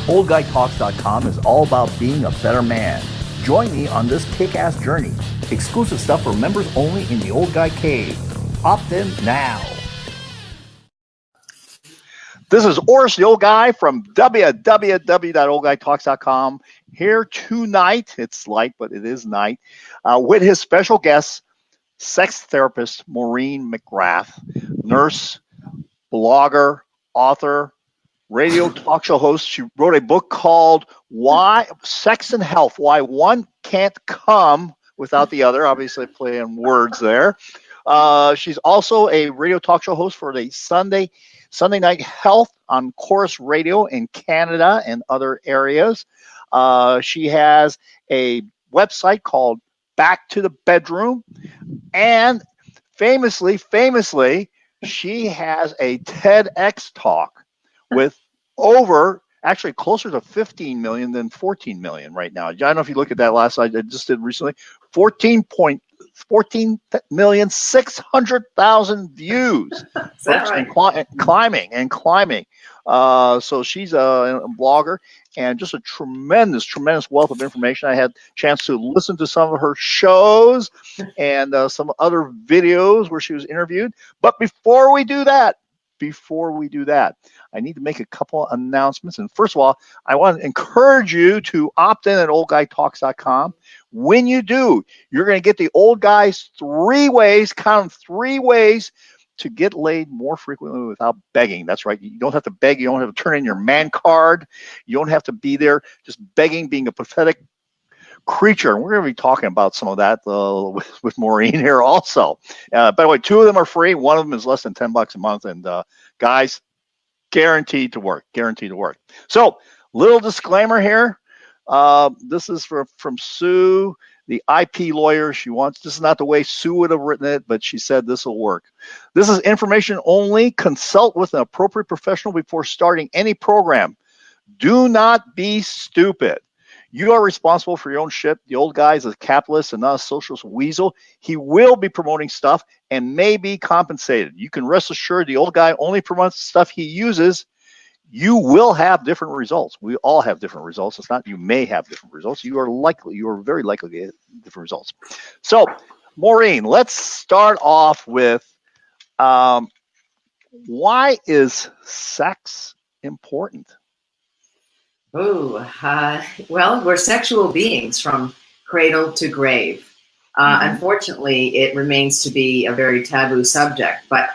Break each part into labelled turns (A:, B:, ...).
A: OldGuyTalks.com is all about being a better man. Join me on this kick-ass journey. Exclusive stuff for members only in the Old Guy Cave. Opt in now. This is Oris, the Old Guy from www.oldguytalks.com. Here tonight, it's light, but it is night, with his special guest, sex therapist Maureen McGrath, nurse, blogger, author, radio talk show host. She wrote a book called Why Sex and Health, Why One Can't Come Without the Other. Obviously, playing words there. She's also a radio talk show host for the Sunday Night Health on Corus Radio in Canada and other areas. She has a website called Back to the Bedroom, and famously, she has a Tedx talk with actually closer to 15 million than 14 million right now. I don't know if you look at that last slide I just did recently. 14,600,000 views. Right? And climbing. So she's a blogger and just a tremendous wealth of information. I had a chance to listen to some of her shows and some other videos where she was interviewed. But before we do that, I need to make a couple of announcements. And first of all, I want to encourage you to opt in at oldguytalks.com. When you do, you're going to get the Old Guy's 3 ways to get laid more frequently without begging. That's right. You don't have to beg. You don't have to turn in your man card. You don't have to be there just begging, being a pathetic creature. And we're going to be talking about some of that with Maureen here also. By the way, 2 of them are free. One of them is less than $10 a month. And guys, guaranteed to work. So, little disclaimer here. This is from Sue, the IP lawyer. This is not the way Sue would have written it, but she said this will work. This is information only. Consult with an appropriate professional before starting any program. Do not be stupid. You are responsible for your own shit. The Old Guy is a capitalist and not a socialist weasel. He will be promoting stuff and may be compensated. You can rest assured the Old Guy only promotes stuff he uses. You will have different results. We all have different results. It's not you may have different results. You are very likely to get different results. So, Maureen, let's start off with why is sex important?
B: Well, we're sexual beings from cradle to grave. Unfortunately, it remains to be a very taboo subject. But,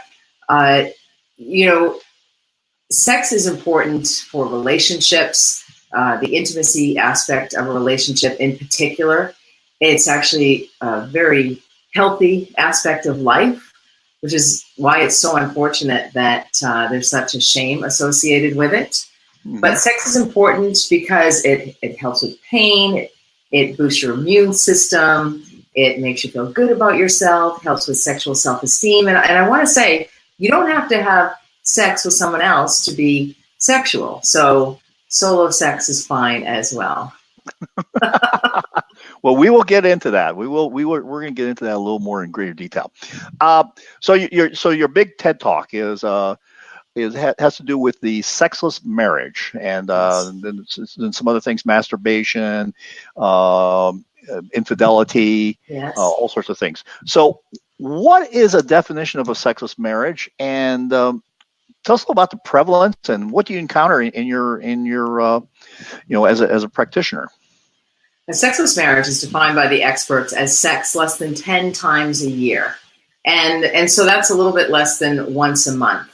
B: sex is important for relationships, the intimacy aspect of a relationship in particular. It's actually a very healthy aspect of life, which is why it's so unfortunate that there's such a shame associated with it. But sex is important because it helps with pain, it boosts your immune system, it makes you feel good about yourself, helps with sexual self-esteem. And I want to say, you don't have to have sex with someone else to be sexual. So solo sex is fine as well.
A: Well, we will get into that. We're going to get into that a little more in greater detail. So your big TED Talk has to do with the sexless marriage and then some other things, masturbation, infidelity, all sorts of things. So what is a definition of a sexless marriage? And tell us about the prevalence and what do you encounter in your as a practitioner.
B: A sexless marriage is defined by the experts as sex less than 10 times a year. And so that's a little bit less than once a month.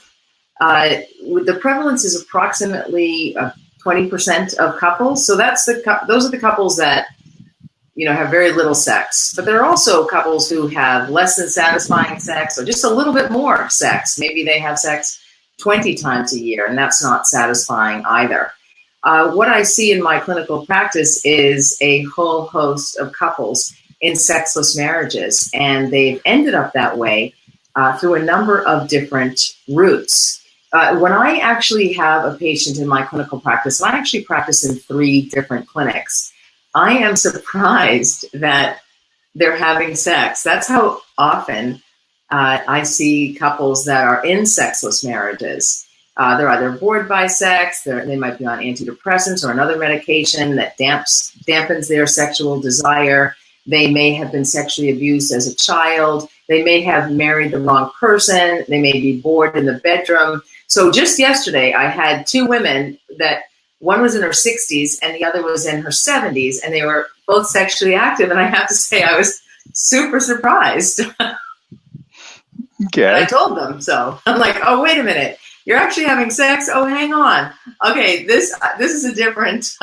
B: The prevalence is approximately 20% of couples. So those are the couples that have very little sex. But there are also couples who have less than satisfying sex or just a little bit more sex. Maybe they have sex 20 times a year, and that's not satisfying either. What I see in my clinical practice is a whole host of couples in sexless marriages, and they've ended up that way through a number of different routes. When I actually have a patient in my clinical practice, and I actually practice in 3 different clinics, I am surprised that they're having sex. That's how often I see couples that are in sexless marriages. They're either bored by sex, they might be on antidepressants or another medication that dampens their sexual desire. They may have been sexually abused as a child. They may have married the wrong person. They may be bored in the bedroom. So just yesterday, I had two women that one was in her 60s and the other was in her 70s, and they were both sexually active. And I have to say, I was super surprised.
A: Okay.
B: And I told them so. I'm like, oh, wait a minute. You're actually having sex? Oh, hang on. Okay, this is a different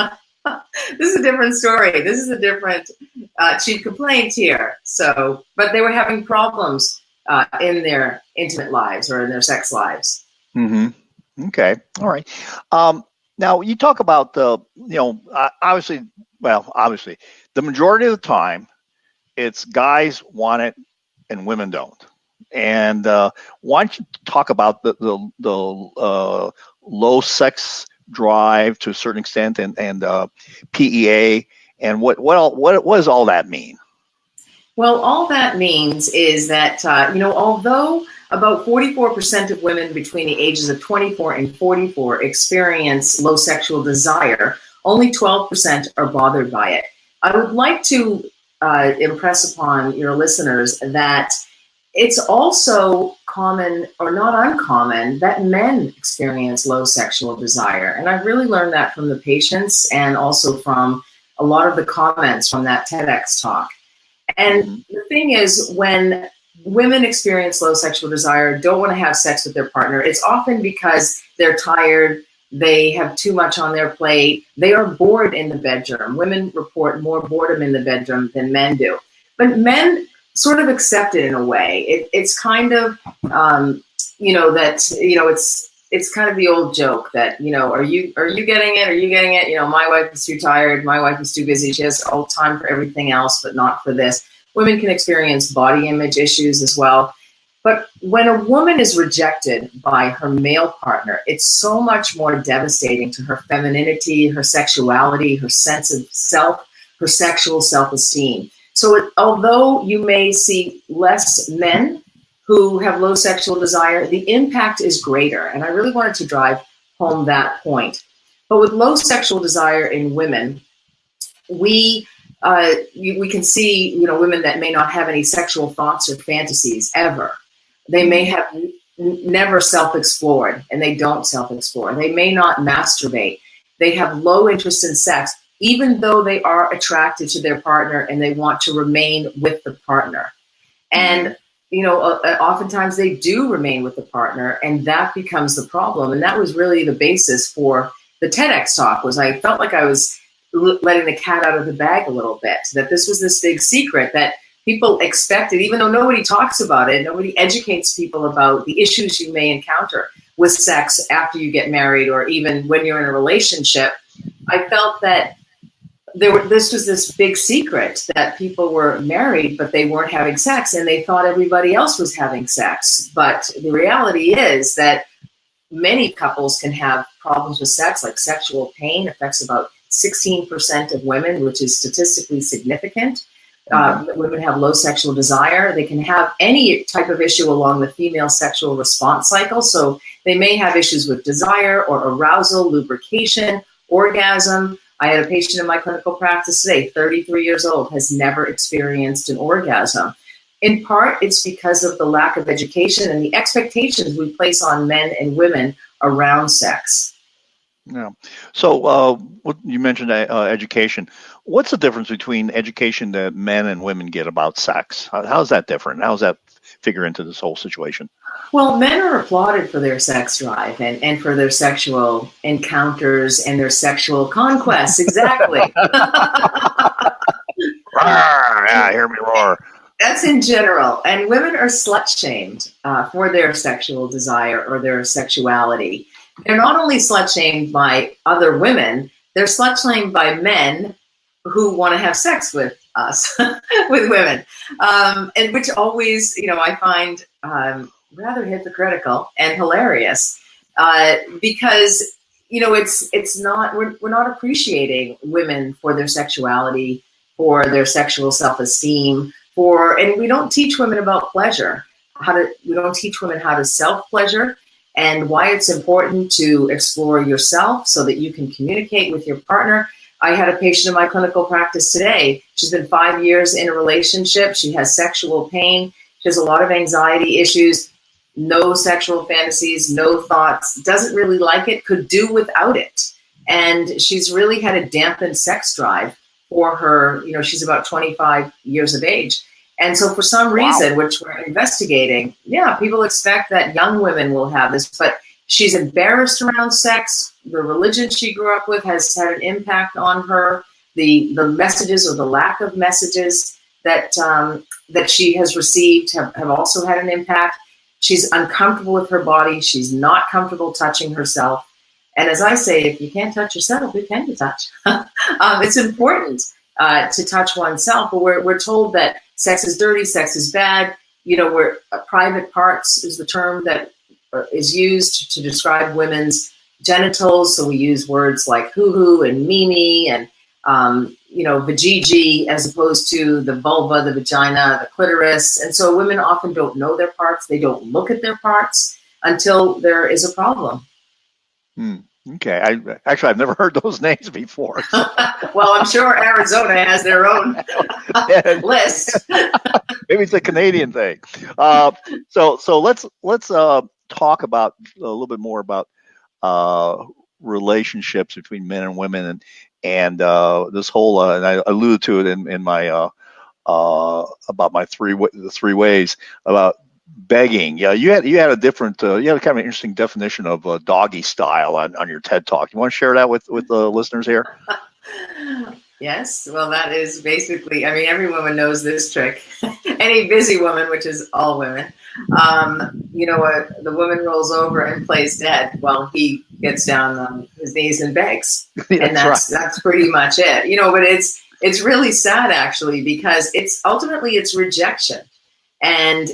B: this is a different story. This is a different chief complaint here. So, but they were having problems in their intimate lives or in their sex lives.
A: Mm-hmm. Okay. All right. Now you talk about obviously, the majority of the time, it's guys want it and women don't. And why don't you talk about the low sex drive to a certain extent, and PEA, and what does all that mean?
B: Well, all that means is that although about 44% of women between the ages of 24 and 44 experience low sexual desire, only 12% are bothered by it. I would like to impress upon your listeners that it's also common, or not uncommon, that men experience low sexual desire. And I've really learned that from the patients and also from a lot of the comments from that TEDx talk. And the thing is, when women experience low sexual desire, don't want to have sex with their partner, it's often because they're tired, they have too much on their plate, they are bored in the bedroom. Women report more boredom in the bedroom than men do. But men sort of accept it in a way. It's kind of, it's kind of the old joke that, are you getting it? Are you getting it? My wife is too tired. My wife is too busy. She has all time for everything else, but not for this. Women can experience body image issues as well. But when a woman is rejected by her male partner, it's so much more devastating to her femininity, her sexuality, her sense of self, her sexual self-esteem. So although you may see less men who have low sexual desire, the impact is greater. And I really wanted to drive home that point. But with low sexual desire in women, we can see, women that may not have any sexual thoughts or fantasies ever. They may have never self-explored, and they don't self-explore. They may not masturbate. They have low interest in sex, even though they are attracted to their partner and they want to remain with the partner. And, oftentimes they do remain with the partner, and that becomes the problem. And that was really the basis for the TEDx talk, was I felt like I was letting the cat out of the bag a little bit, that this was this big secret that people expected, even though nobody talks about it, nobody educates people about the issues you may encounter with sex after you get married or even when you're in a relationship. I felt that this was this big secret that people were married, but they weren't having sex, and they thought everybody else was having sex. But the reality is that many couples can have problems with sex, like sexual pain affects about 16% of women, which is statistically significant. Women have low sexual desire. They can have any type of issue along the female sexual response cycle. So they may have issues with desire or arousal, lubrication, orgasm. I had a patient in my clinical practice today, 33 years old, has never experienced an orgasm. In part, it's because of the lack of education and the expectations we place on men and women around sex.
A: Yeah. So you mentioned education. What's the difference between education that men and women get about sex? How's that different? How does that figure into this whole situation?
B: Well, men are applauded for their sex drive and for their sexual encounters and their sexual conquests. Exactly.
A: Yeah, hear me roar.
B: That's in general. And women are slut-shamed for their sexual desire or their sexuality. They're not only slut-shamed by other women, they're slut-shamed by men who want to have sex with us, with women. And which always, I find rather hypocritical and hilarious because, it's not, we're not appreciating women for their sexuality, for their sexual self-esteem, and we don't teach women about pleasure. We don't teach women how to self-pleasure. and why it's important to explore yourself so that you can communicate with your partner. I had a patient in my clinical practice today. She's been 5 years in a relationship. She has sexual pain. She has a lot of anxiety issues, no sexual fantasies, no thoughts, doesn't really like it, could do without it. And she's really had a dampened sex drive for her, she's about 25 years of age. And so for some reason, which we're investigating, people expect that young women will have this, but she's embarrassed around sex. The religion she grew up with has had an impact on her. The messages or the lack of messages that she has received have also had an impact. She's uncomfortable with her body. She's not comfortable touching herself. And as I say, if you can't touch yourself, who can you touch? It's important to touch oneself, but we're told that sex is dirty, sex is bad. Private parts is the term that is used to describe women's genitals. So we use words like hoo-hoo and mimi and, vajiji as opposed to the vulva, the vagina, the clitoris. And so women often don't know their parts. They don't look at their parts until there is a problem.
A: Okay. I've never heard those names before. So.
B: Well, I'm sure Arizona has their own list.
A: Maybe it's a Canadian thing. So let's talk about a little bit more about relationships between men and women and this whole and I alluded to it in my about my the three ways about begging. Yeah, you had a different you had a kind of an interesting definition of doggy style on your TED Talk. You want to share that with the listeners here?
B: Yes, well, that is basically, every woman knows this trick. Any busy woman, which is all women, the woman rolls over and plays dead while he gets down on his knees and begs. And that's pretty much it. But it's really sad actually, because it's rejection. And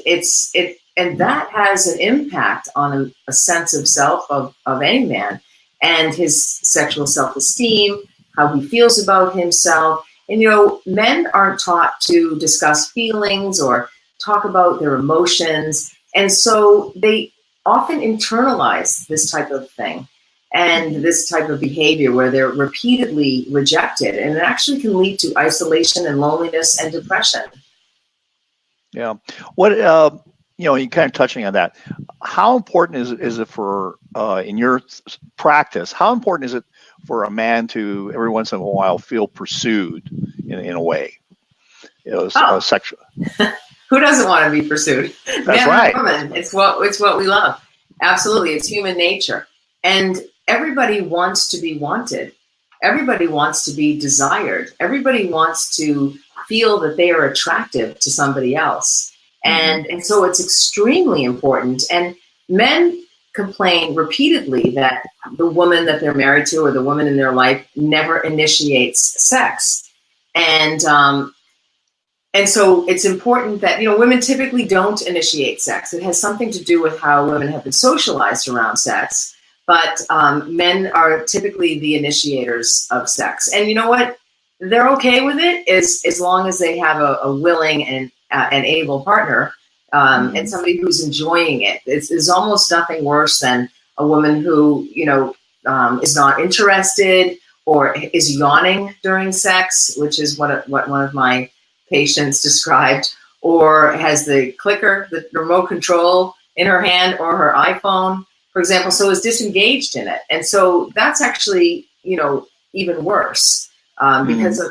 B: and that has an impact on a sense of self of any man and his sexual self-esteem, how he feels about himself. And, men aren't taught to discuss feelings or talk about their emotions. And so they often internalize this type of thing and this type of behavior where they're repeatedly rejected. And it actually can lead to isolation and loneliness and depression.
A: Yeah. What, you kind of touching on that. How important is it for, in your practice, how important is it for a man to every once in a while feel pursued in a way? Sexual.
B: Who doesn't want to be pursued?
A: That's right.
B: Woman. It's what we love. Absolutely. It's human nature. And everybody wants to be wanted. Everybody wants to be desired. Everybody wants to feel that they are attractive to somebody else. And so it's extremely important. And men complain repeatedly that the woman that they're married to or the woman in their life never initiates sex. And so it's important that, women typically don't initiate sex. It has something to do with how women have been socialized around sex. But men are typically the initiators of sex. And you know what? They're okay with it as long as they have a willing and an able partner and somebody who's enjoying it. It's almost nothing worse than a woman who, is not interested or is yawning during sex, which is what one of my patients described, or has the clicker, the remote control in her hand or her iPhone, for example, so is disengaged in it. And so that's actually, even worse. Because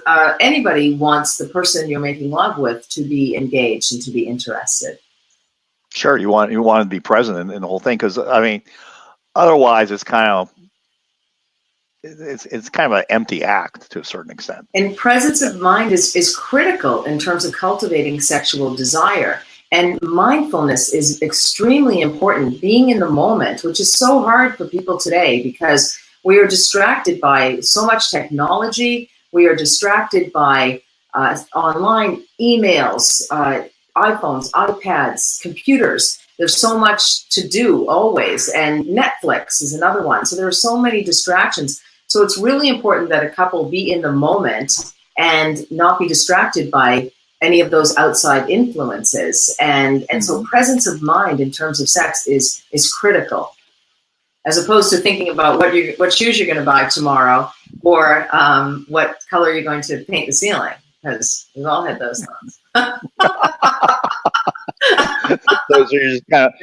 B: anybody wants the person you're making love with to be engaged and to be interested.
A: Sure, you want to be present in the whole thing, because otherwise it's kind of an empty act to a certain extent. And
B: presence of mind is critical in terms of cultivating sexual desire. And mindfulness is extremely important. Being in the moment, which is so hard for people today because we are distracted by so much technology. We are distracted by online emails, iPhones, iPads, computers. There's so much to do always. And Netflix is another one. So there are so many distractions. So it's really important that a couple be in the moment and not be distracted by any of those outside influences. And so presence of mind in terms of sex is critical. as opposed to thinking about what shoes you're going to buy tomorrow, or what color you're going to paint the ceiling, because we've all had those thoughts.
A: Those are just kind of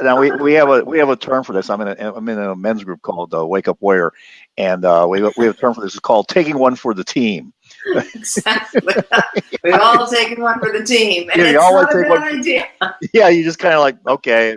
A: now we have a term for this. I'm in a men's group called Wake Up Warrior, and we have a term for this. It's called taking one for the team.
B: Exactly. We've all taken one for the team, and
A: yeah,
B: it's not a bad idea.
A: Yeah, you just kind of like, okay,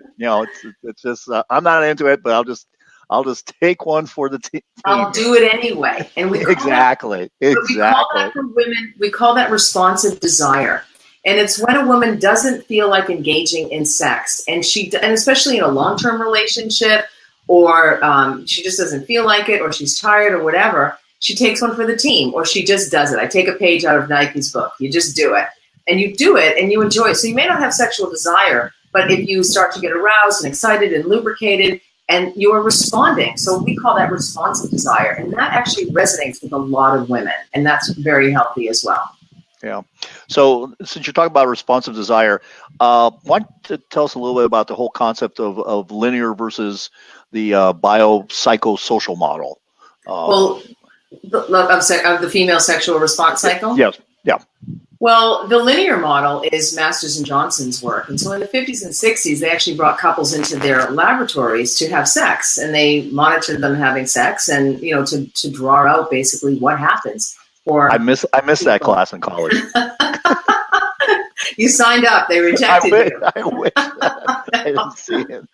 A: it's just I'm not into it, but I'll just take one for the team.
B: I'll do it anyway, and we
A: exactly.
B: We call that for women. We call that responsive desire. And it's when a woman doesn't feel like engaging in sex, and especially in a long-term relationship, or she just doesn't feel like it, or she's tired, or whatever, she takes one for the team, or she just does it. I take a page out of Nike's book. You just do it. And you do it, and you enjoy it. So you may not have sexual desire, but if you start to get aroused and excited and lubricated, and you are responding. So we call that responsive desire. And that actually resonates with a lot of women, and that's very healthy as well.
A: Yeah. So since you're talking about responsive desire, why don't you tell us a little bit about the whole concept of linear versus the biopsychosocial model?
B: Of the female sexual response cycle?
A: Yes. Yeah.
B: Well, the linear model is Masters and Johnson's work. And so in the 50s and 60s, they actually brought couples into their laboratories to have sex, and they monitored them having sex, and, to draw out basically what happens. I
A: miss that class in college.
B: You signed up. They rejected you.
A: I wish. I didn't see it.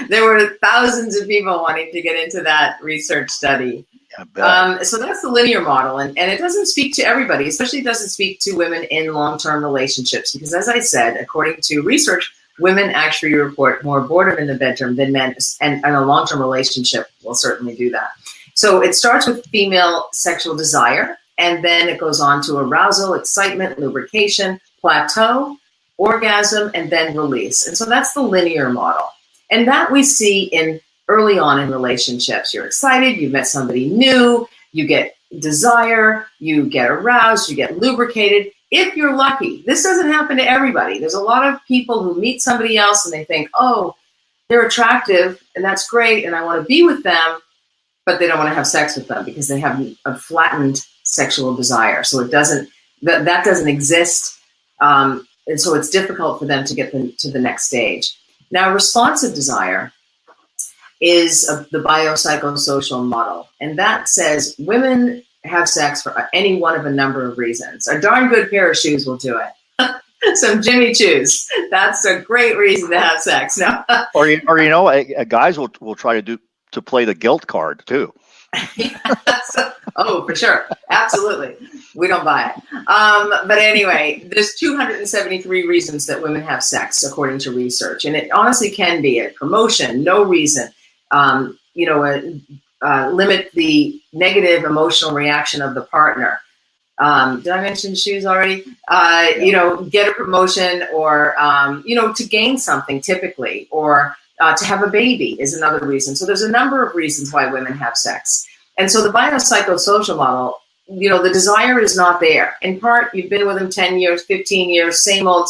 B: There were thousands of people wanting to get into that research study. So that's the linear model. And it doesn't speak to everybody, especially it doesn't speak to women in long-term relationships. Because as I said, according to research, women actually report more boredom in the bedroom than men. And a long-term relationship will certainly do that. So it starts with female sexual desire, and then it goes on to arousal, excitement, lubrication, plateau, orgasm, and then release. And so that's the linear model. And that we see early on in relationships. You're excited, you've met somebody new, you get desire, you get aroused, you get lubricated. If you're lucky, this doesn't happen to everybody. There's a lot of people who meet somebody else and they think, oh, they're attractive and that's great and I want to be with them, but they don't want to have sex with them because they have a flattened sexual desire. So that doesn't exist. And so it's difficult for them to get to the next stage. Now, responsive desire is the biopsychosocial model. And that says women have sex for any one of a number of reasons. A darn good pair of shoes will do it. Some Jimmy Choos. That's a great reason to have sex. No.
A: or guys will try to play the guilt card too.
B: Oh, for sure. Absolutely. We don't buy it. But anyway, there's 273 reasons that women have sex, according to research. And it honestly can be a promotion, no reason, limit the negative emotional reaction of the partner. Did I mention shoes already? Get a promotion or, to gain something typically, or to have a baby is another reason. So there's a number of reasons why women have sex. And so the biopsychosocial model, the desire is not there. In part, you've been with him 10 years, 15 years, same old,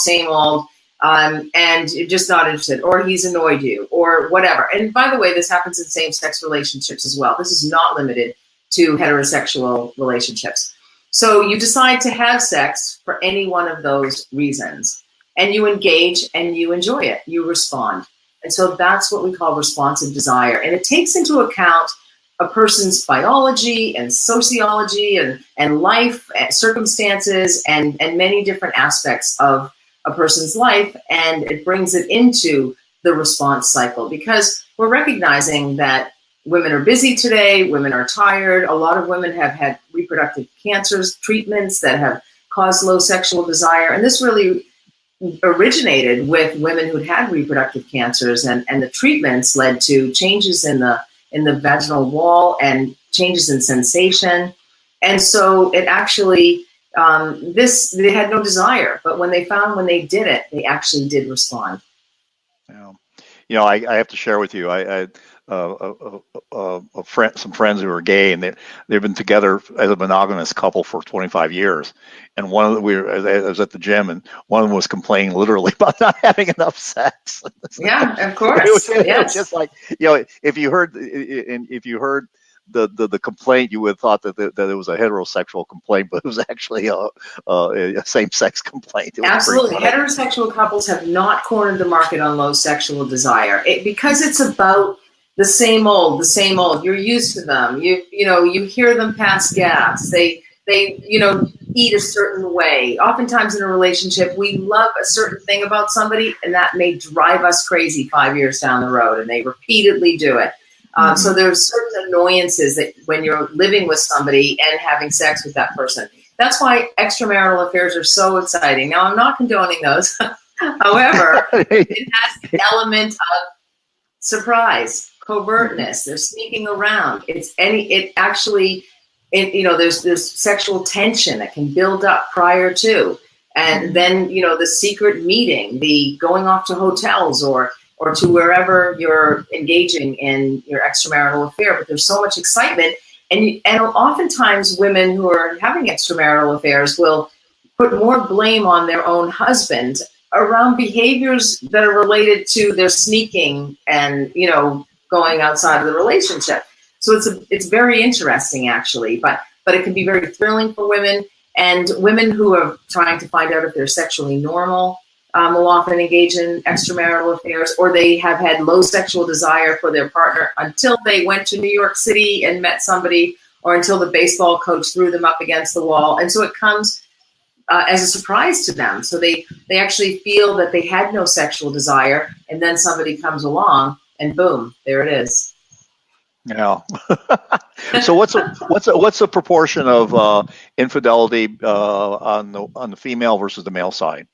B: and you're just not interested, or he's annoyed you, or whatever. And by the way, this happens in same-sex relationships as well. This is not limited to heterosexual relationships. So you decide to have sex for any one of those reasons, and you engage and you enjoy it. You respond. And so that's what we call responsive desire. And it takes into account a person's biology and sociology and life circumstances and many different aspects of a person's life, and it brings it into the response cycle, because we're recognizing that women are busy today, women are tired, a lot of women have had reproductive cancers, treatments that have caused low sexual desire, and this really originated with women who'd had reproductive cancers, and the treatments led to changes in the vaginal wall and changes in sensation. And so it actually, they had no desire, but when they did it, they actually did respond.
A: Yeah. I have to share with you, some friends who are gay, and they've been together as a monogamous couple for 25 years. And I was at the gym, and one of them was complaining literally about not having enough sex.
B: Yeah, of course.
A: It was just like, if you heard the complaint, you would have thought that it was a heterosexual complaint, but it was actually a same-sex complaint.
B: Absolutely. Heterosexual couples have not cornered the market on low sexual desire because it's about the same old. You're used to them. You hear them pass gas. They eat a certain way. Oftentimes in a relationship, we love a certain thing about somebody, and that may drive us crazy 5 years down the road, and they repeatedly do it. So there's certain annoyances that when you're living with somebody and having sex with that person. That's why extramarital affairs are so exciting. Now, I'm not condoning those. However, it has the element of surprise, covertness. They're sneaking around. There's sexual tension that can build up prior to. And then, the secret meeting, the going off to hotels or to wherever you're engaging in your extramarital affair. But there's so much excitement. And oftentimes women who are having extramarital affairs will put more blame on their own husband around behaviors that are related to their sneaking and, going outside of the relationship. So it's very interesting, actually, but it can be very thrilling for women, and women who are trying to find out if they're sexually normal will often engage in extramarital affairs, or they have had low sexual desire for their partner until they went to New York City and met somebody, or until the baseball coach threw them up against the wall. And so it comes as a surprise to them. So they actually feel that they had no sexual desire, and then somebody comes along and boom, there it is.
A: Yeah. So what's the proportion of infidelity on the female versus the male side?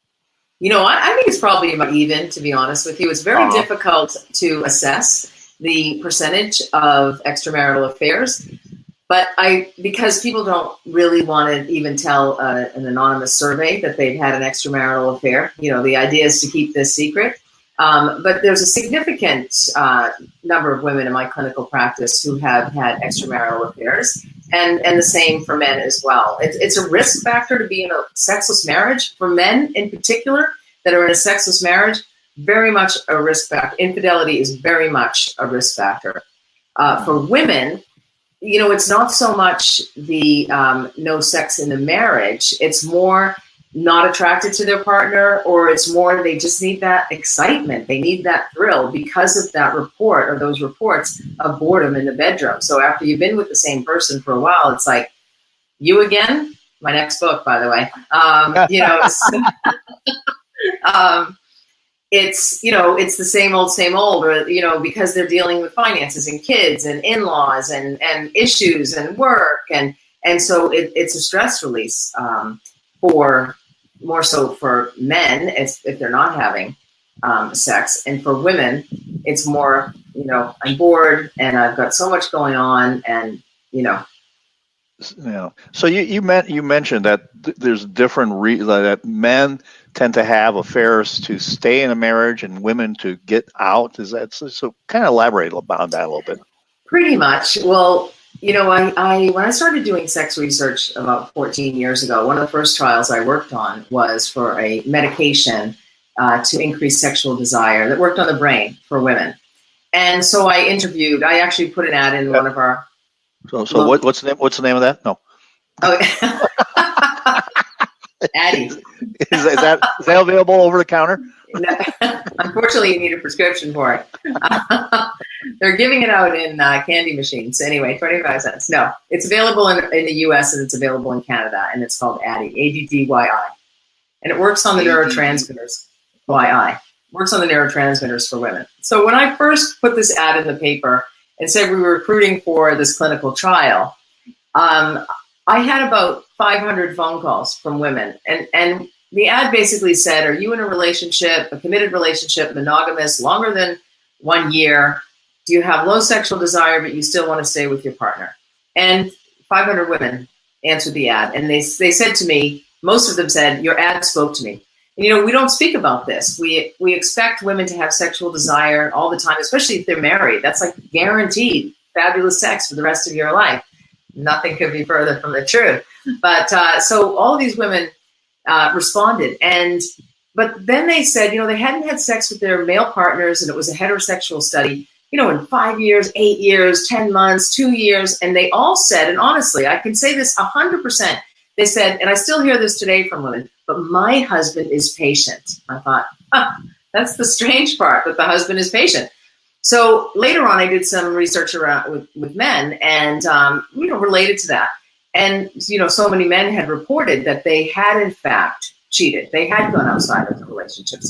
B: I think it's probably about even, to be honest with you. It's very difficult to assess the percentage of extramarital affairs, but because people don't really want to even tell an anonymous survey that they've had an extramarital affair. The idea is to keep this secret. But there's a significant number of women in my clinical practice who have had extramarital affairs, and the same for men as well. It's a risk factor to be in a sexless marriage. For men in particular that are in a sexless marriage, very much a risk factor. Infidelity is very much a risk factor. For women, it's not so much the no sex in the marriage. It's more not attracted to their partner, or it's more they just need that excitement. They need that thrill because of that report or those reports of boredom in the bedroom. So after you've been with the same person for a while, it's like, you again? My next book, by the way. It's the same old, or, because they're dealing with finances and kids and in-laws and issues and work. And so it's a stress release more so for men if they're not having sex. And for women, it's more, I'm bored and I've got so much going on and, Yeah.
A: So you mentioned that there's different that men tend to have affairs to stay in a marriage and women to get out. Is that so? Kind of elaborate about that a little bit.
B: Pretty much. Well, I when I started doing sex research about 14 years ago, one of the first trials I worked on was for a medication to increase sexual desire that worked on the brain for women. And so I actually put an ad in one of our.
A: So what's the name of that? No.
B: Oh, Addie.
A: Is that available over the counter?
B: No. Unfortunately, you need a prescription for it. They're giving it out in candy machines. Anyway, 25 cents. No, it's available in the U.S. and it's available in Canada, and it's called Addie, A-D-D-Y-I. And it works on the neurotransmitters. Y-I. Works on the neurotransmitters for women. So when I first put this ad in the paper and said we were recruiting for this clinical trial, I had about 500 phone calls from women. And the ad basically said, are you in a relationship, a committed relationship, monogamous, longer than 1 year? Do you have low sexual desire, but you still want to stay with your partner? And 500 women answered the ad. And they said to me, most of them said, your ad spoke to me. We don't speak about this. We expect women to have sexual desire all the time, especially if they're married. That's like guaranteed fabulous sex for the rest of your life. Nothing could be further from the truth. But so all of these women responded, but then they said, they hadn't had sex with their male partners, and it was a heterosexual study, in 5 years, 8 years, 10 months, 2 years. And they all said, and honestly, I can say this 100%, they said, and I still hear this today from women, but my husband is patient. I thought, that's the strange part, that the husband is patient. So later on, I did some research around with men and, related to that. And, so many men had reported that they had, in fact, cheated. They had gone outside of the relationship.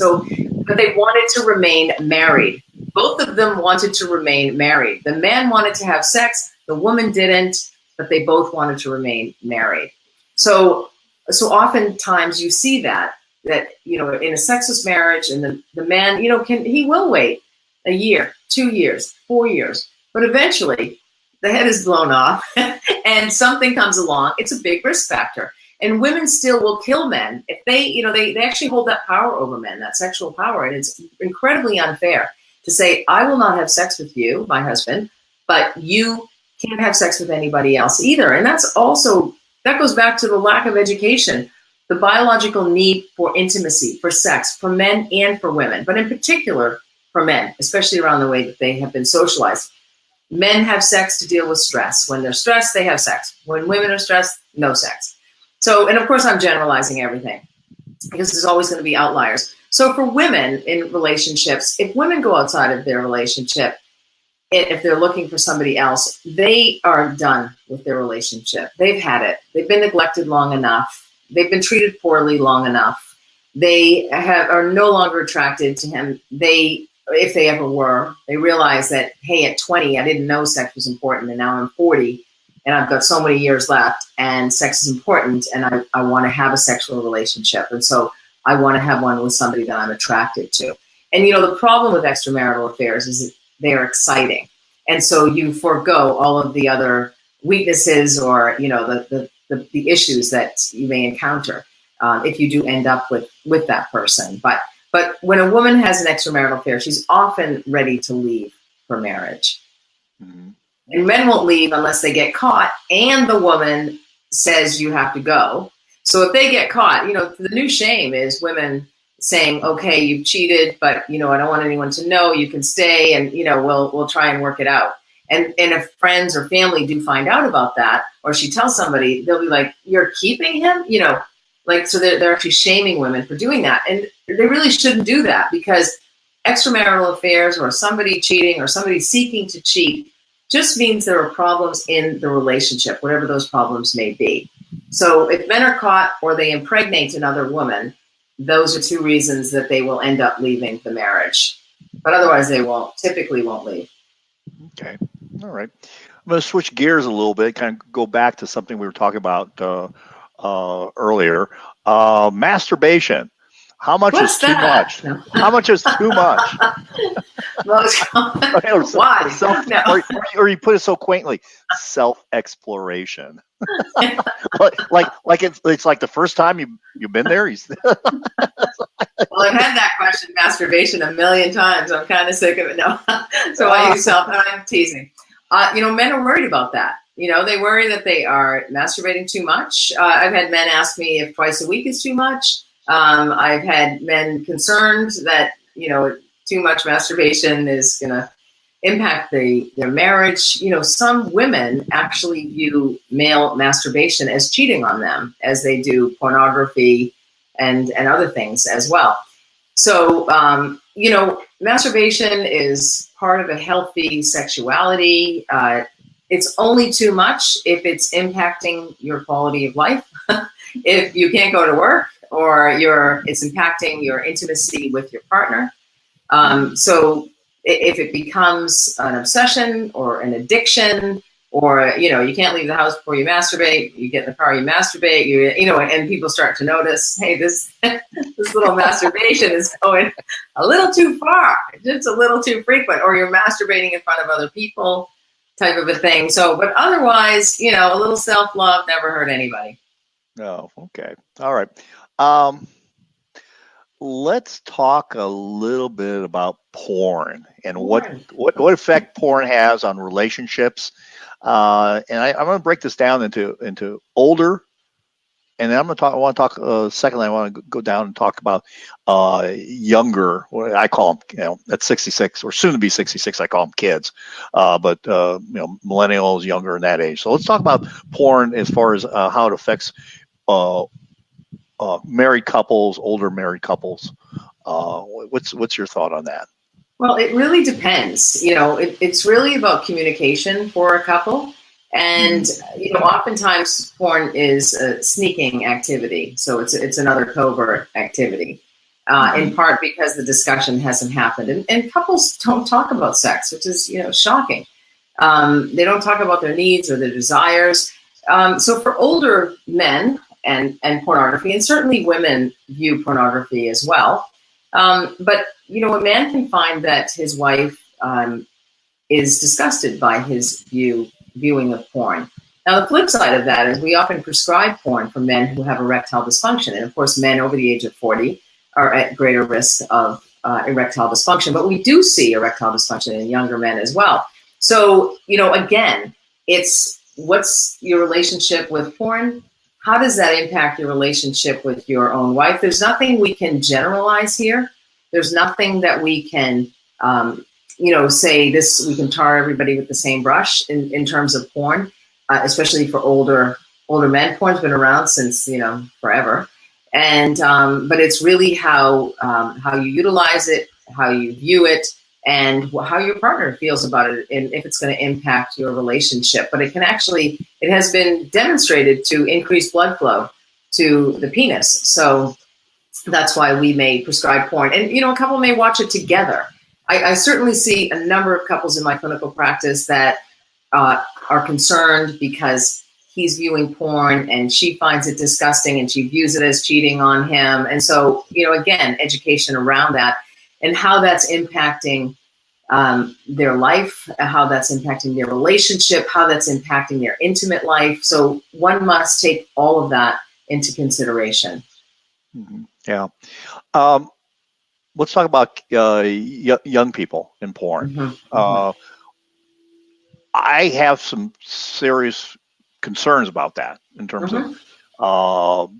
B: But they wanted to remain married. Both of them wanted to remain married. The man wanted to have sex. The woman didn't, but they both wanted to remain married. So oftentimes you see that in a sexless marriage, and the man, he will wait a year, 2 years, 4 years, but eventually the head is blown off and something comes along. It's a big risk factor. And women still will kill men if they actually hold that power over men, that sexual power. And it's incredibly unfair to say, I will not have sex with you, my husband, but you can't have sex with anybody else either. And that goes back to the lack of education, the biological need for intimacy, for sex, for men and for women, but in particular for men, especially around the way that they have been socialized. Men have sex to deal with stress. When they're stressed, they have sex. When women are stressed, no sex. So, and of course, I'm generalizing everything because there's always going to be outliers. So for women in relationships, if women go outside of their relationship, if they're looking for somebody else, they are done with their relationship. They've had it. They've been neglected long enough. They've been treated poorly long enough. They are no longer attracted to him. If they ever were, they realize that, hey, at 20, I didn't know sex was important, and now I'm 40. And I've got so many years left, and sex is important, and I want to have a sexual relationship. And so I want to have one with somebody that I'm attracted to. And, the problem with extramarital affairs is that they are exciting. And so you forego all of the other weaknesses or, the issues that you may encounter if you do end up with that person. But when a woman has an extramarital affair, she's often ready to leave for marriage. Mm-hmm. And men won't leave unless they get caught and the woman says you have to go. So if they get caught, the new shame is women saying, okay, you've cheated, but, I don't want anyone to know, you can stay and, we'll try and work it out. And if friends or family do find out about that, or she tells somebody, they'll be like, you're keeping him? So they're actually shaming women for doing that. And they really shouldn't do that, because extramarital affairs or somebody cheating or somebody seeking to cheat just means there are problems in the relationship, whatever those problems may be. So if men are caught or they impregnate another woman, those are two reasons that they will end up leaving the marriage. But otherwise they typically won't leave.
A: Okay. All right. I'm going to switch gears a little bit, kind of go back to something we were talking about earlier. Masturbation. How much is too much? No. How much is too much? Why? Or you put it so quaintly, self-exploration. like it's like the first time you've been there. Well,
B: I've had that question, masturbation, a million times. I'm kind of sick of it. No, so I use self. I'm teasing. Men are worried about that. They worry that they are masturbating too much. I've had men ask me if twice a week is too much. I've had men concerned that, too much masturbation is going to impact their marriage. Some women actually view male masturbation as cheating on them, as they do pornography and other things as well. So, masturbation is part of a healthy sexuality. It's only too much if it's impacting your quality of life. If you can't go to work, or it's impacting your intimacy with your partner. So if it becomes an obsession or an addiction, or, you can't leave the house before you masturbate, you get in the car, you masturbate, and people start to notice, hey, this little masturbation is going a little too far, just a little too frequent, or you're masturbating in front of other people, type of a thing. So, but otherwise, a little self-love never hurt anybody.
A: Oh, okay. All right. let's talk a little bit about porn and what effect porn has on relationships. And I'm going to break this down into older, and then I want to talk. Secondly, I want to go down and talk about younger. What I call them, at 66 or soon to be 66, I call them kids. But millennials, younger in that age. So let's talk about porn as far as how it affects married couples, older married couples. What's your thought on that?
B: Well, it really depends. It's really about communication for a couple. And, oftentimes porn is a sneaking activity. So it's another covert activity, in part because the discussion hasn't happened. And couples don't talk about sex, which is, shocking. They don't talk about their needs or their desires. So for older men and pornography, and certainly women view pornography as well. But, a man can find that his wife is disgusted by his viewing of porn. Now, the flip side of that is we often prescribe porn for men who have erectile dysfunction. And of course, men over the age of 40 are at greater risk of erectile dysfunction. But we do see erectile dysfunction in younger men as well. So, again, it's what's your relationship with porn? How does that impact your relationship with your own wife? There's nothing we can generalize here. There's nothing that we can say this, we can tar everybody with the same brush in terms of porn, especially for older men. Porn's been around since, forever. And, but it's really how you utilize it, how you view it, and how your partner feels about it, and if it's going to impact your relationship. But it has been demonstrated to increase blood flow to the penis. So that's why we may prescribe porn. And, a couple may watch it together. I certainly see a number of couples in my clinical practice that are concerned because he's viewing porn and she finds it disgusting and she views it as cheating on him. And so, again, education around that and how that's impacting their life, how that's impacting their relationship, how that's impacting their intimate life. So one must take all of that into consideration.
A: Mm-hmm. Yeah. Let's talk about young people in porn. Mm-hmm. I have some serious concerns about that in terms of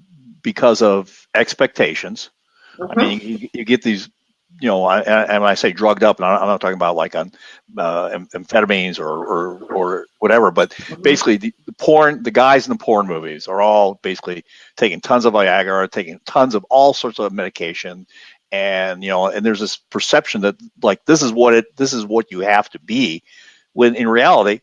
A: because of expectations. I mean, you get these, and when I say drugged up, and I'm not talking about like on amphetamines or whatever, but basically the guys in the porn movies are all basically taking tons of Viagra, taking tons of all sorts of medication. And, and there's this perception that like, this is what you have to be, when in reality,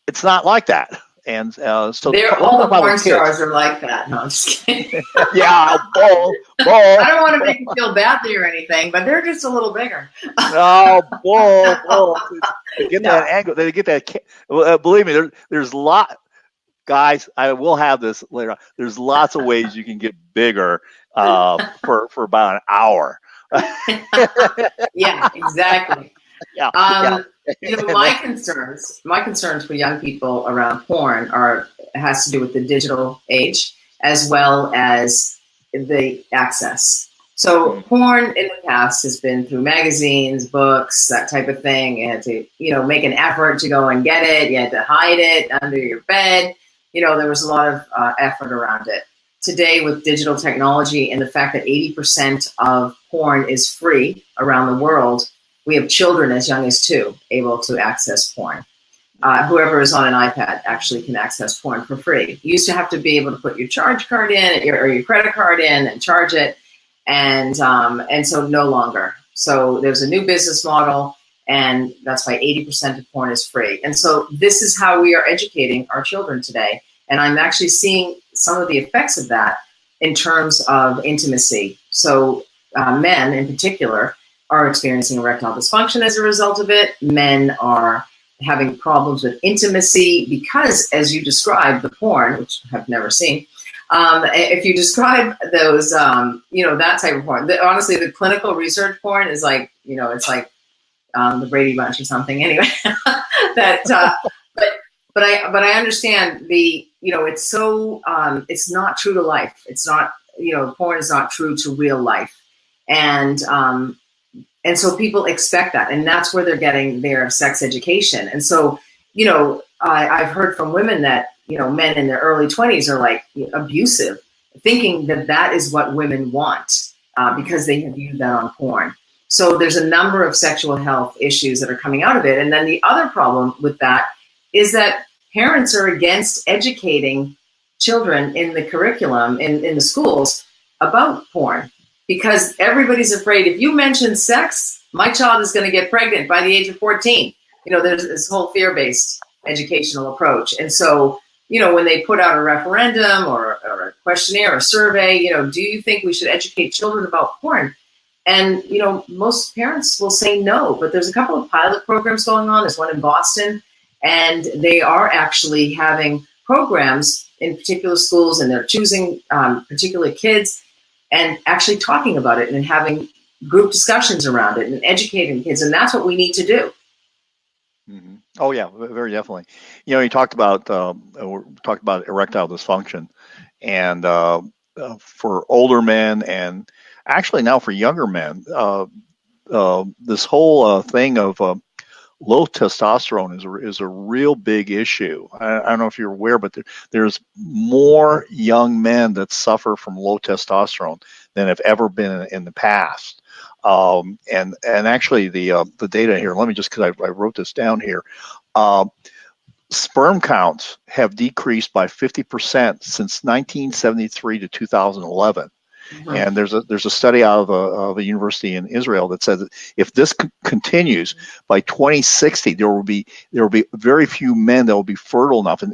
A: it's not like that. And so
B: all the porn stars are like that. No, I'm just kidding.
A: Yeah, bull.
B: I don't want to make you feel badly or anything, but they're just a little bigger.
A: No, bull. They get that angle. They get that. Believe me, there's guys. I will have this later on. There's lots of ways you can get bigger for about an hour.
B: Yeah, exactly.
A: Yeah.
B: My concerns for young people around porn has to do with the digital age as well as the access. So porn in the past has been through magazines, books, that type of thing. You had to, make an effort to go and get it. You had to hide it under your bed. There was a lot of effort around it. Today, with digital technology and the fact that 80% of porn is free around the world, we have children as young as 2 able to access porn. Whoever is on an iPad actually can access porn for free. You used to have to be able to put your charge card in or your credit card in and charge it, and so no longer. So there's a new business model, and that's why 80% of porn is free. And so this is how we are educating our children today. And I'm actually seeing some of the effects of that in terms of intimacy. So men in particular are experiencing erectile dysfunction as a result of it. Men are having problems with intimacy because, as you described, the porn, which I've never seen, if you describe those, that type of porn, honestly, the clinical research porn is like, it's like the Brady Bunch or something. Anyway, but I understand it's so, it's not true to life. It's not, porn is not true to real life. And so people expect that, and that's where they're getting their sex education. And so, I've heard from women that, men in their early 20s are like abusive, thinking that that is what women want because they have viewed that on porn. So there's a number of sexual health issues that are coming out of it. And then the other problem with that is that parents are against educating children in the curriculum, in the schools, about porn. Because everybody's afraid if you mention sex, my child is going to get pregnant by the age of 14. There's this whole fear-based educational approach. And so, when they put out a referendum or a questionnaire or survey, do you think we should educate children about porn? And, most parents will say no, but there's a couple of pilot programs going on. There's one in Boston, and they are actually having programs in particular schools, and they're choosing particular kids and actually talking about it and having group discussions around it and educating kids. And that's what we need to do.
A: Mm-hmm. Oh, yeah, very definitely. You talked about erectile dysfunction, and for older men, and actually now for younger men, this whole thing of low testosterone is a real big issue. I don't know if you're aware, but there's more young men that suffer from low testosterone than have ever been in the past. And actually the data here, let me just, because I wrote this down here, sperm counts have decreased by 50% since 1973 to 2011. Mm-hmm. And there's a study out of a university in Israel that says that if this continues, by 2060 there will be very few men that will be fertile enough in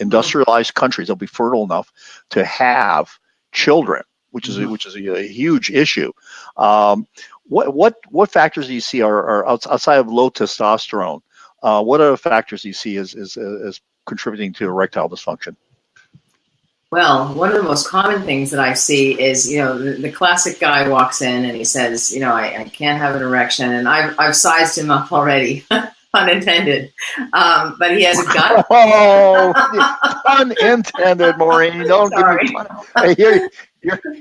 A: industrialized countries. They'll be fertile enough to have children, which is a huge issue. What factors do you see are outside of low testosterone? What other factors do you see as contributing to erectile dysfunction?
B: Well, one of the most common things that I see is, the classic guy walks in and he says, I can't have an erection, and I've sized him up already, pun intended. But he has a gut.
A: Oh, pun intended, Maureen. Don't give me pun. Hey,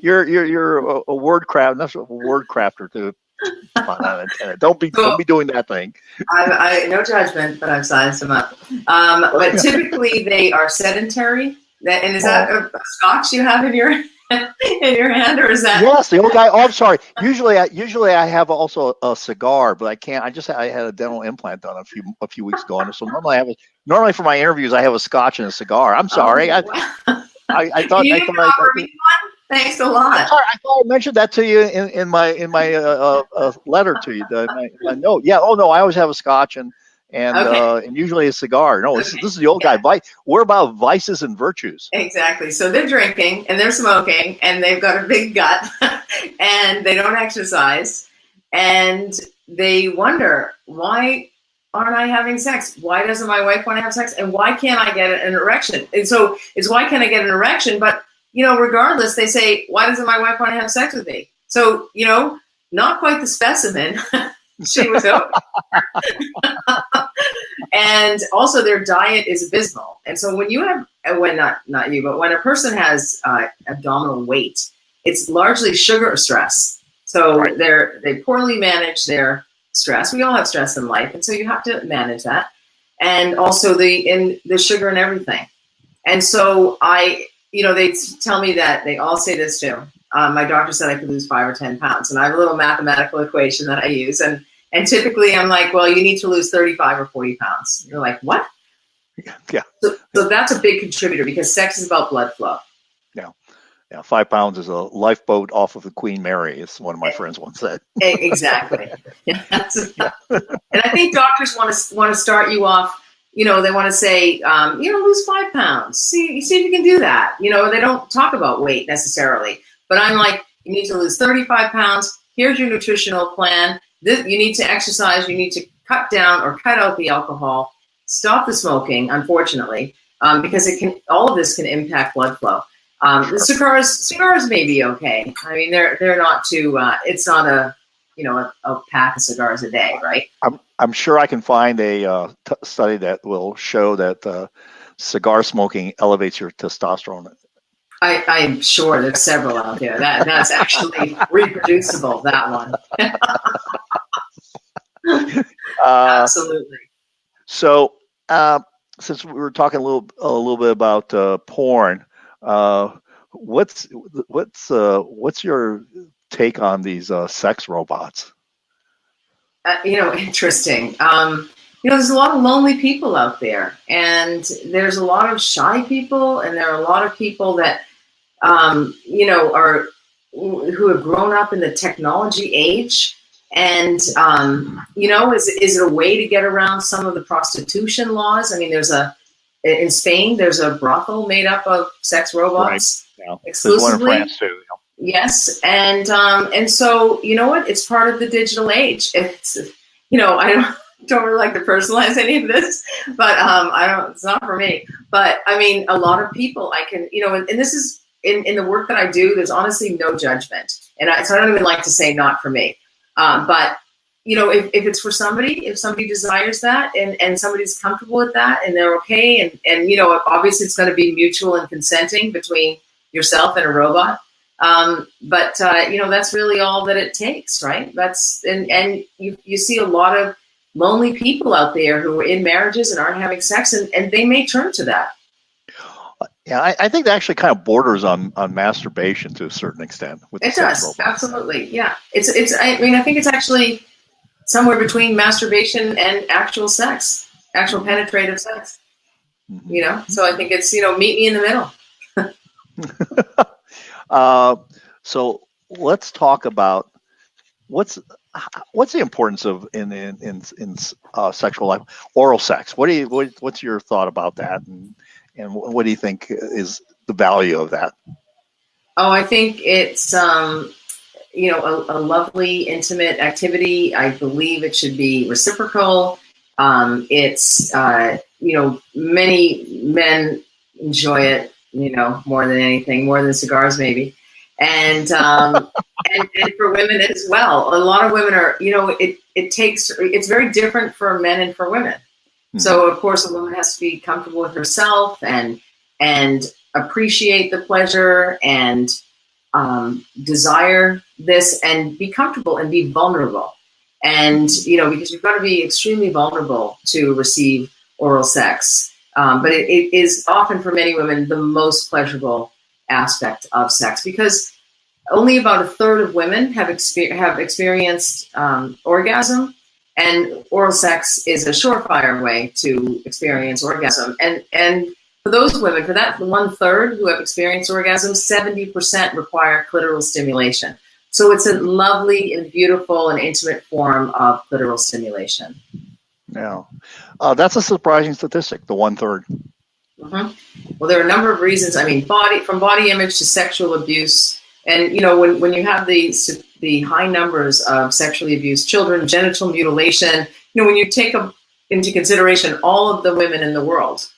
A: you're a word craft. That's a word crafter too. Don't be doing that thing.
B: I no judgment, but I've sized him up. But typically they are sedentary. And is that a scotch you have in your hand, or is that? Yes,
A: the old guy. Oh, I'm sorry. Usually I have also a cigar, but I can't. I had a dental implant done a few weeks ago, and so normally for my interviews I have a scotch and a cigar. I'm sorry.
B: Oh, wow. I thought. Thanks a lot.
A: I'm sorry, I thought I mentioned that to you in my letter to you. My note. Yeah. Oh no, I always have a scotch and usually a cigar. No, this is the old guy. We're about vices and virtues.
B: Exactly. So they're drinking and they're smoking and they've got a big gut and they don't exercise and they wonder, why aren't I having sex? Why doesn't my wife want to have sex? And why can't I get an erection? And so it's why can't I get an erection? But, regardless, they say, why doesn't my wife want to have sex with me? So, not quite the specimen she was hoping. And also their diet is abysmal. And so when you have, not you, but when a person has abdominal weight, it's largely sugar or stress. So right. They poorly manage their stress. We all have stress in life. And so you have to manage that. And also the sugar and everything. And so they tell me that they all say this too. My doctor said I could lose 5 or 10 pounds. And I have a little mathematical equation that I use. And typically I'm like, well, you need to lose 35 or 40 pounds. You're like, what?
A: Yeah.
B: So that's a big contributor because sex is about blood flow.
A: Yeah. 5 pounds is a lifeboat off of the Queen Mary, as one of my friends once said.
B: Exactly. Yeah. And I think doctors want to start you off, they want to say, lose 5 pounds. See if you can do that. They don't talk about weight necessarily. But I'm like, you need to lose 35 pounds. Here's your nutritional plan. You need to exercise. You need to cut down or cut out the alcohol. Stop the smoking, unfortunately, because all of this can impact blood flow. The cigars may be okay. I mean, they're not too. It's not a pack of cigars a day, right?
A: I'm sure I can find a study that will show that cigar smoking elevates your testosterone.
B: I'm sure there's several out there. That's actually reproducible, that one. Absolutely.
A: So, since we were talking a little bit about porn, what's your take on these sex robots?
B: Interesting. There's a lot of lonely people out there, and there's a lot of shy people, and there are a lot of people that, who have grown up in the technology age. And, is it a way to get around some of the prostitution laws? I mean, in Spain, there's a brothel made up of sex robots exclusively. There's one in France too. Yes. And so, you know what? It's part of the digital age. It's, I don't really like to personalize any of this, but it's not for me. But I mean, a lot of people and this is in the work that I do, there's honestly no judgment. So I don't even like to say not for me. But if it's for somebody, if somebody desires that and somebody's comfortable with that and they're okay, and obviously it's going to be mutual and consenting between yourself and a robot. But that's really all that it takes, right? And you see a lot of lonely people out there who are in marriages and aren't having sex, and they may turn to that.
A: Yeah, I think that actually kind of borders on masturbation to a certain extent.
B: It does, absolutely. Yeah, it's. I think it's actually somewhere between masturbation and actual sex, actual penetrative sex. Mm-hmm. So I think it's meet me in the
A: middle. So let's talk about what's the importance of in sexual life, oral sex. What's your thought about that, and what do you think is the value of that?
B: Oh, I think it's a lovely, intimate activity. I believe it should be reciprocal. It's many men enjoy it, more than anything, more than cigars maybe. And and for women as well. A lot of women are, it's very different for men and for women. Mm-hmm. So of course a woman has to be comfortable with herself and appreciate the pleasure and desire this and be comfortable and be vulnerable. And, because you've got to be extremely vulnerable to receive oral sex. But it is often for many women the most pleasurable aspect of sex, because only about a third of women have experienced orgasm, and oral sex is a surefire way to experience orgasm. And for those women, for that 1/3 who have experienced orgasm, 70% require clitoral stimulation. So it's a lovely and beautiful and intimate form of clitoral stimulation.
A: Yeah, that's a surprising statistic, the 1/3.
B: Mm-hmm. Well, there are a number of reasons. I mean, from body image to sexual abuse, and when you have the high numbers of sexually abused children, genital mutilation, when you take into consideration all of the women in the world,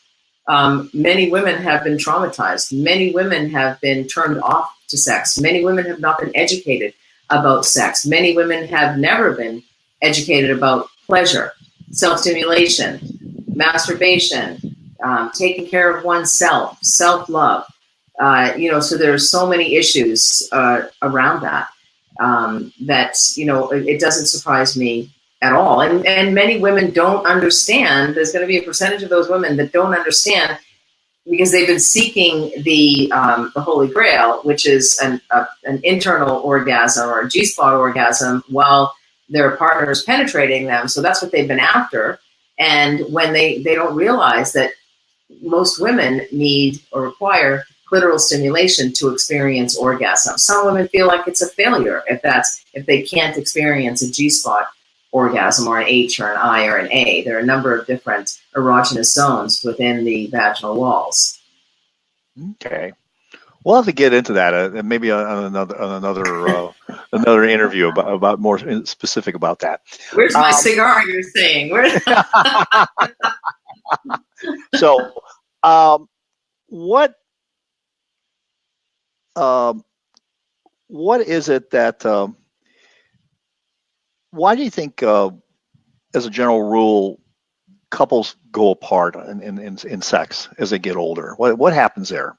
B: many women have been traumatized. Many women have been turned off to sex. Many women have not been educated about sex. Many women have never been educated about pleasure, self-stimulation, masturbation, taking care of oneself, self-love. So there's so many issues around that it doesn't surprise me at all. And many women don't understand. There's going to be a percentage of those women that don't understand, because they've been seeking the Holy Grail, which is an internal orgasm or a G-spot orgasm while their partner is penetrating them. So that's what they've been after. And when they don't realize that most women need or require clitoral stimulation to experience orgasm. Some women feel like it's a failure if they can't experience a G-spot orgasm or an H or an I or an A. There are a number of different erogenous zones within the vaginal walls.
A: Okay, we'll have to get into that maybe on another interview about more specific about that.
B: Where's my cigar? You're saying
A: So, what is it that? Why do you think, as a general rule, couples go apart in sex as they get older? What happens there?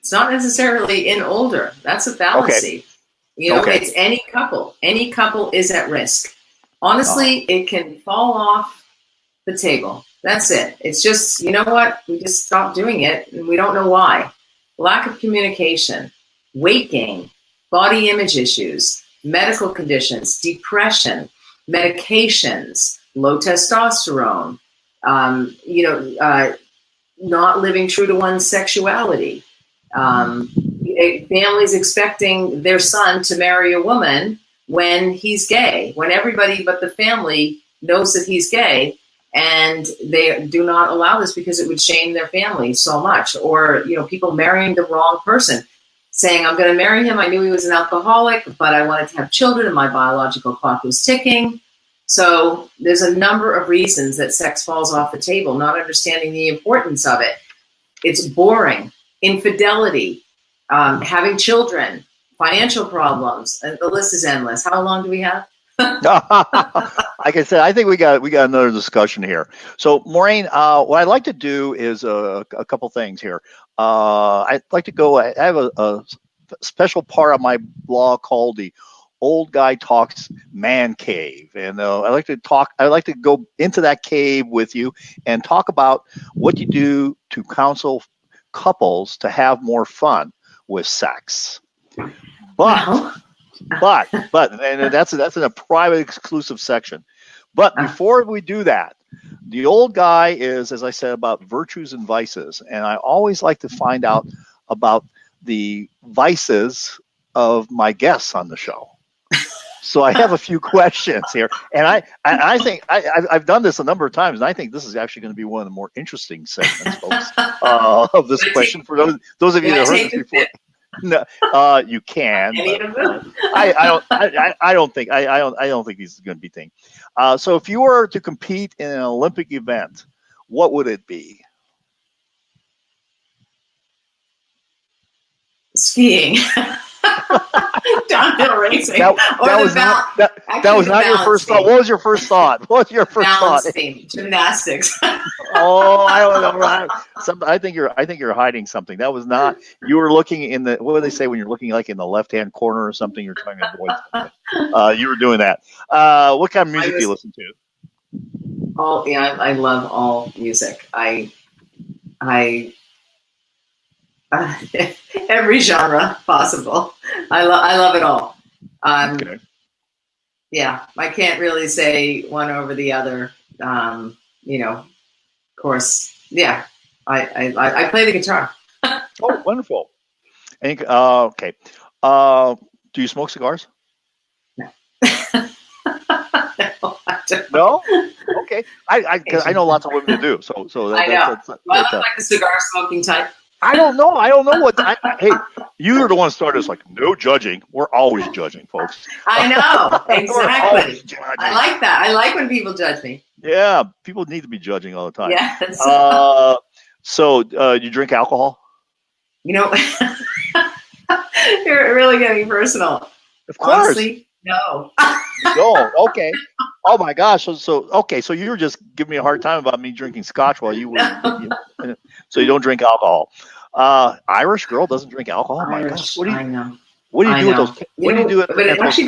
B: It's not necessarily in older. That's a fallacy.
A: Okay.
B: You know,
A: Okay.
B: it's any couple. Any couple is at risk. Honestly, it can fall off the table. That's it. It's just, you know what? We just stopped doing it, and we don't know why. Lack of communication, weight gain, body image issues, medical conditions, depression, medications, low testosterone, not living true to one's sexuality. Families expecting their son to marry a woman when he's gay, when everybody but the family knows that he's gay, and they do not allow this because it would shame their family so much. Or, people marrying the wrong person, saying, I'm going to marry him. I knew he was an alcoholic, but I wanted to have children and my biological clock was ticking. So there's a number of reasons that sex falls off the table, not understanding the importance of it. It's boring, infidelity, having children, financial problems, and the list is endless. How long do we have?
A: Like I said, I think we got another discussion here. So, Maureen, what I'd like to do is a couple things here. I'd like to go. I have a special part of my blog called the Old Guy Talks Man Cave, and I like to go into that cave with you and talk about what you do to counsel couples to have more fun with sex. But and that's in a private exclusive section. But before we do that, the old guy is, as I said, about virtues and vices, and I always like to find out about the vices of my guests on the show. So I have a few questions here, and I think I've done this a number of times, and I think this is actually going to be one of the more interesting segments, folks, of this question for those of you that heard this before. No, you can. I don't think these are going to be things. So if you were to compete in an Olympic event, what would it be?
B: Skiing. Downhill racing.
A: That was not your first thought. What was your first thought?
B: Gymnastics.
A: Oh, I don't know. I think you're hiding something. That was not. You were looking in the. What do they say when you're looking like in the left-hand corner or something? You're trying to avoid something. You were doing that. What kind of music do you listen to?
B: Oh yeah, I love all music. Every genre possible. I love it all.
A: Okay.
B: Yeah, I can't really say one over the other. Of course, yeah. I play the guitar.
A: Oh, wonderful. And, okay. Do you smoke cigars?
B: No. No, I don't.
A: No? Okay. I know lots of women that do. So
B: I know. I look like the cigar smoking type.
A: I don't know what. Hey, you are the one who started. It's like no judging. We're always judging, folks.
B: I know exactly. I like that. I like when people judge me.
A: Yeah, people need to be judging all the time.
B: Yes.
A: So you drink alcohol?
B: You're really getting personal.
A: Of course.
B: Honestly, no.
A: No. Okay. Oh my gosh. So you were just giving me a hard time about me drinking scotch while you were. So you don't drink alcohol. Irish girl doesn't drink alcohol.
B: Irish,
A: my gosh. What do you
B: know.
A: What do you do with those? What do you do?
B: But it actually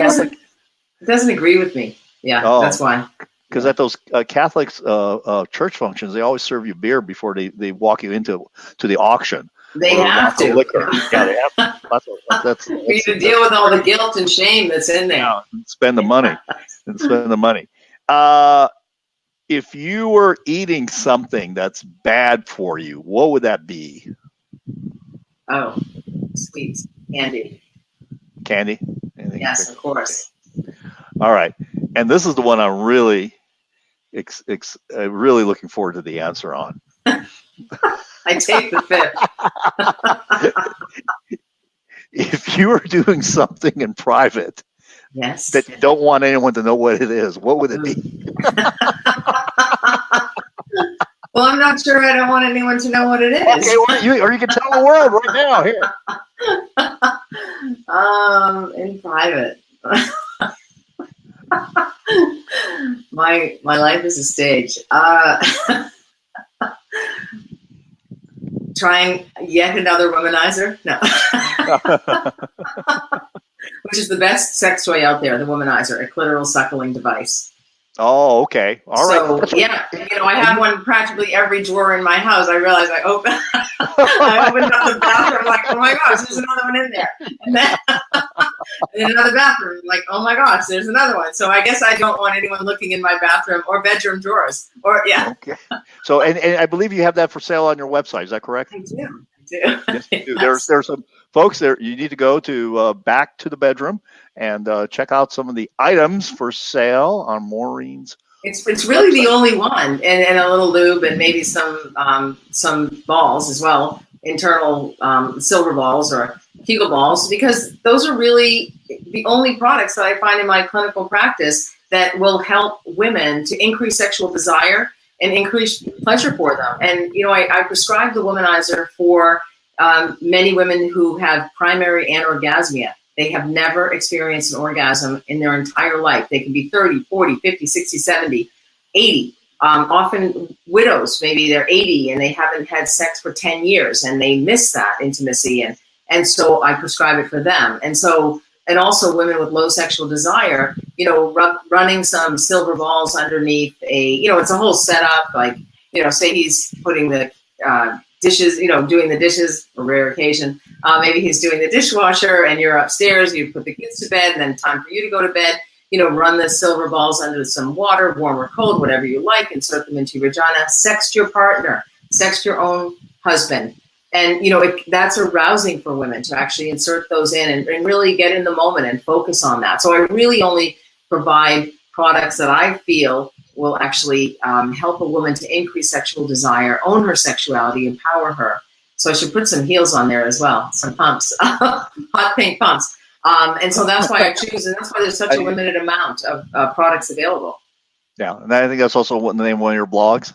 B: doesn't agree with me. Yeah, that's why.
A: Because at those Catholic church functions, they always serve you beer before they walk you into the auction.
B: They have to.
A: Liquor. Yeah, they have to. That's
B: you need to deal with all the guilt and shame that's in there.
A: Yeah, spend the money. If you were eating something that's bad for you, what would that be?
B: Oh, sweets, candy.
A: Candy?
B: Yes, of course.
A: All right, and this is the one I'm really, really looking forward to the answer on.
B: I take the fifth.
A: If you were doing something in private,
B: yes,
A: that you don't want anyone to know what it is, what would it be?
B: Well, I'm not sure. I don't want anyone to know what it is.
A: Okay, or you can tell the world right now. Here.
B: In private. My life is a stage. Trying yet another womanizer? No. Which is the best sex toy out there, the womanizer, a clitoral suckling device.
A: Oh, okay. All right.
B: So, yeah, I have one practically every drawer in my house. I realized I opened up the bathroom, I'm like, oh my gosh, there's another one in there. And then in another bathroom, like, oh my gosh, there's another one. So I guess I don't want anyone looking in my bathroom or bedroom drawers. Okay.
A: So, and I believe you have that for sale on your website. Is that correct?
B: I do.
A: Yes, you do. Yes. There's some folks there. You need to go to Back to the Bedroom and check out some of the items for sale on Maureen's.
B: It's really website. The only one, and a little lube and maybe some balls as well, internal silver balls or Kegel balls, because those are really the only products that I find in my clinical practice that will help women to increase sexual desire and increase pleasure for them. And, I prescribe the womanizer for many women who have primary anorgasmia. They have never experienced an orgasm in their entire life. They can be 30, 40, 50, 60, 70, 80. Often widows, maybe they're 80 and they haven't had sex for 10 years and they miss that intimacy. And so I prescribe it for them. And also women with low sexual desire, running some silver balls underneath it's a whole setup. Like, say he's putting the dishes, doing the dishes for rare occasion. Maybe he's doing the dishwasher and you're upstairs, you put the kids to bed and then time for you to go to bed. Run the silver balls under some water, warm or cold, whatever you like, insert them into your vagina, sext your partner, sext your own husband. And, that's arousing for women to actually insert those in and really get in the moment and focus on that. So I really only provide products that I feel will actually help a woman to increase sexual desire, own her sexuality, empower her. So I should put some heels on there as well, some pumps, hot pink pumps. And so that's why I choose, and that's why there's such a limited amount of products available.
A: Yeah, and I think that's also the name of one of your blogs.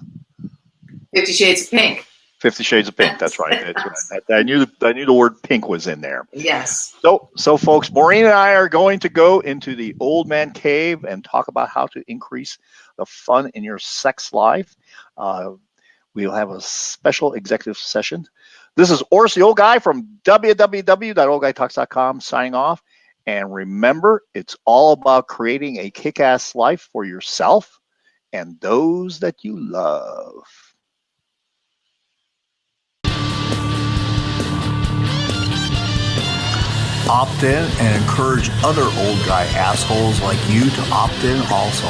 B: 50 Shades of Pink.
A: 50 Shades of Pink. That's right. That's right. I knew the word pink was in there.
B: Yes.
A: So folks, Maureen and I are going to go into the old man cave and talk about how to increase the fun in your sex life. We'll have a special executive session. This is Oris the Old Guy from www.oldguytalks.com signing off. And remember, it's all about creating a kick-ass life for yourself and those that you love. Opt in and encourage other old guy assholes like you to opt in also.